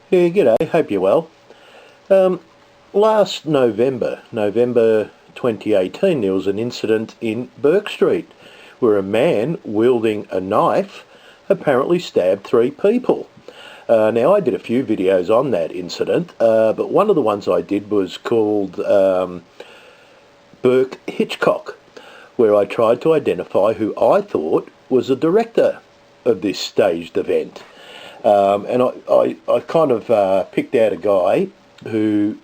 Yeah, g'day, hope you're well. Last November 2018, there was an incident in Bourke Street where a man wielding a knife apparently stabbed 3 people. Now, I did a few videos on that incident, but one of the ones I did was called Bourke Hitchcock, where I tried to identify who I thought was the director of this staged event. And I kind of picked out a guy who,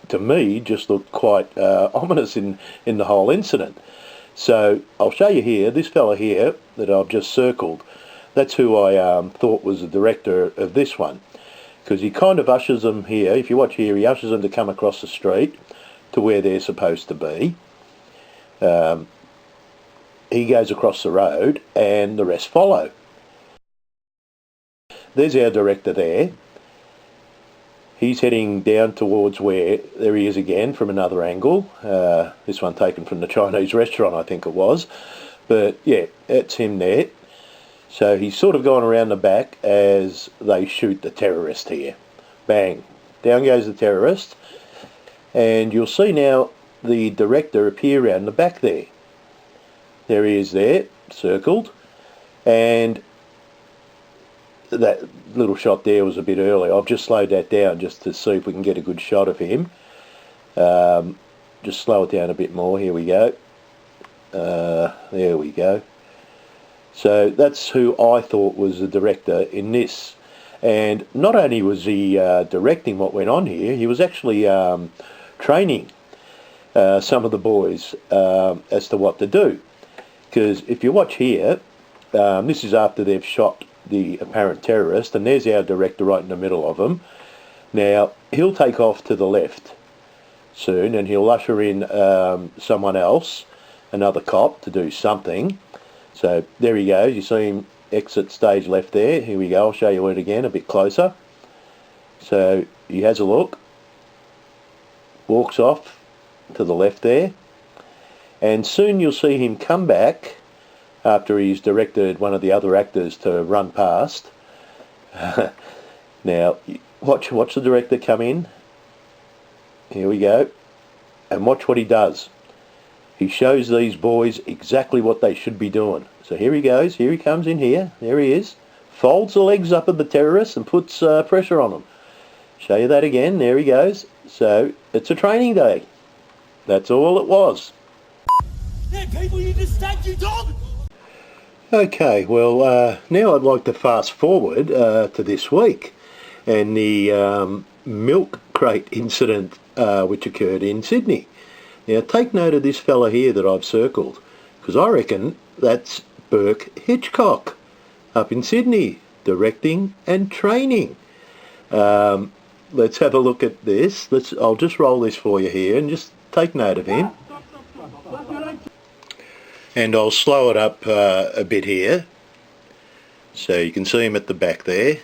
to me, just looked quite ominous in the whole incident. So I'll show you here, this fella here that I've just circled, that's who I thought was the director of this one. Because he kind of ushers them here, if you watch here, he ushers them to come across the street to where they're supposed to be. He goes across the road and the rest follow. There's our director there. He's heading down towards where, there he is again from another angle. This one taken from the Chinese restaurant, I think it was. But yeah, it's him there. So he's sort of going around the back as they shoot the terrorist here. Bang. Down goes the terrorist. And you'll see now the director appear around the back there. There he is there, circled. And that little shot there was a bit early. I've just slowed that down just to see if we can get a good shot of him. Just slow it down a bit more. Here we go. There we go. So that's who I thought was the director in this. And not only was he directing what went on here, he was actually training some of the boys as to what to do. Because if you watch here, this is after they've shot the apparent terrorist, and there's our director right in the middle of them. Now, he'll take off to the left soon, and he'll usher in someone else, another cop, to do something. So there he goes. You see him exit stage left there. Here we go. I'll show you it again a bit closer. So he has a look, walks off to the left there, and soon you'll see him come back after he's directed one of the other actors to run past. Now, watch the director come in. Here we go. And watch what he does. He shows these boys exactly what they should be doing. So here he goes. Here he comes in here. There he is. Folds the legs up of the terrorist and puts pressure on them. Show you that again. There he goes. So it's a training day. That's all it was. Hey, people, you just stabbed you, dog! Okay, well, now I'd like to fast forward to this week and the milk crate incident which occurred in Sydney. Now, take note of this fella here that I've circled, because I reckon that's Bourke Hitchcock up in Sydney, directing and training. Let's have a look at this. I'll just roll this for you here and just take note of him. And I'll slow it up a bit here, so you can see him at the back there.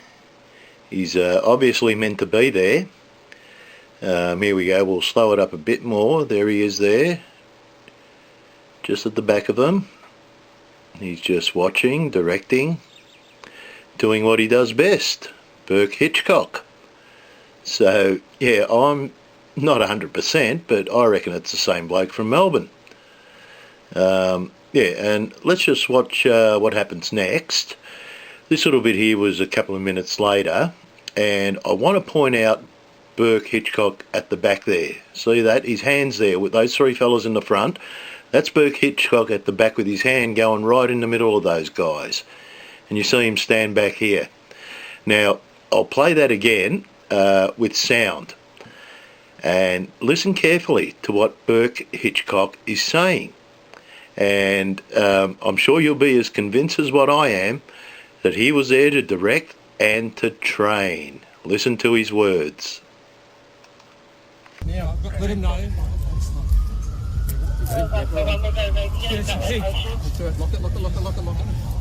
He's obviously meant to be there. Here we go, we'll slow it up a bit more. There he is there, just at the back of him. He's just watching, directing, doing what he does best, Bourke Hitchcock. So yeah, I'm not 100%, but I reckon it's the same bloke from Melbourne. Yeah, and let's just watch what happens next. This little bit here was a couple of minutes later, and I want to point out Bourke Hitchcock at the back there. See that? His hand's there with those 3 fellas in the front. That's Bourke Hitchcock at the back with his hand going right in the middle of those guys. And you see him stand back here. Now, I'll play that again with sound. And listen carefully to what Bourke Hitchcock is saying. And I'm sure you'll be as convinced as what I am that he was there to direct and to train. Listen to his words. Now, let him know. Lock it.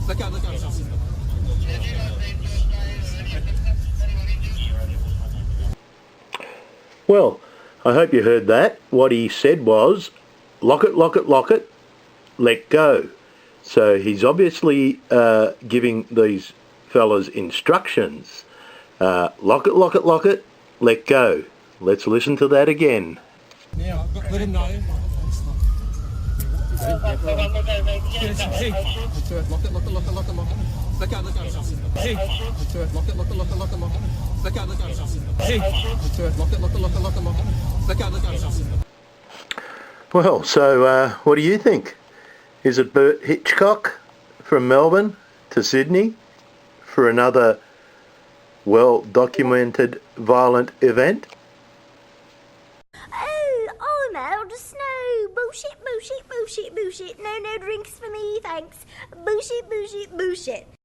Let go. Well, I hope you heard that. What he said was, lock it, let go. So he's obviously giving these fellas instructions Lock it, lock it, lock it. Let go. Let's listen to that again. Yeah, let him know. Hey, lock it, lock it, lock it, lock it, lock it. Let go, let go. Hey, lock it, lock it, lock it, lock it, lock it. Let go, let go. Hey, lock it, lock it, lock it, lock it, lock it. Let go, let go. Well, so what do you think? Is it Burt Hitchcock from Melbourne to Sydney for another well-documented violent event? Oh no, just no. Bullshit, bullshit, bullshit, bullshit. No, no drinks for me, thanks. Bullshit, bullshit, bullshit.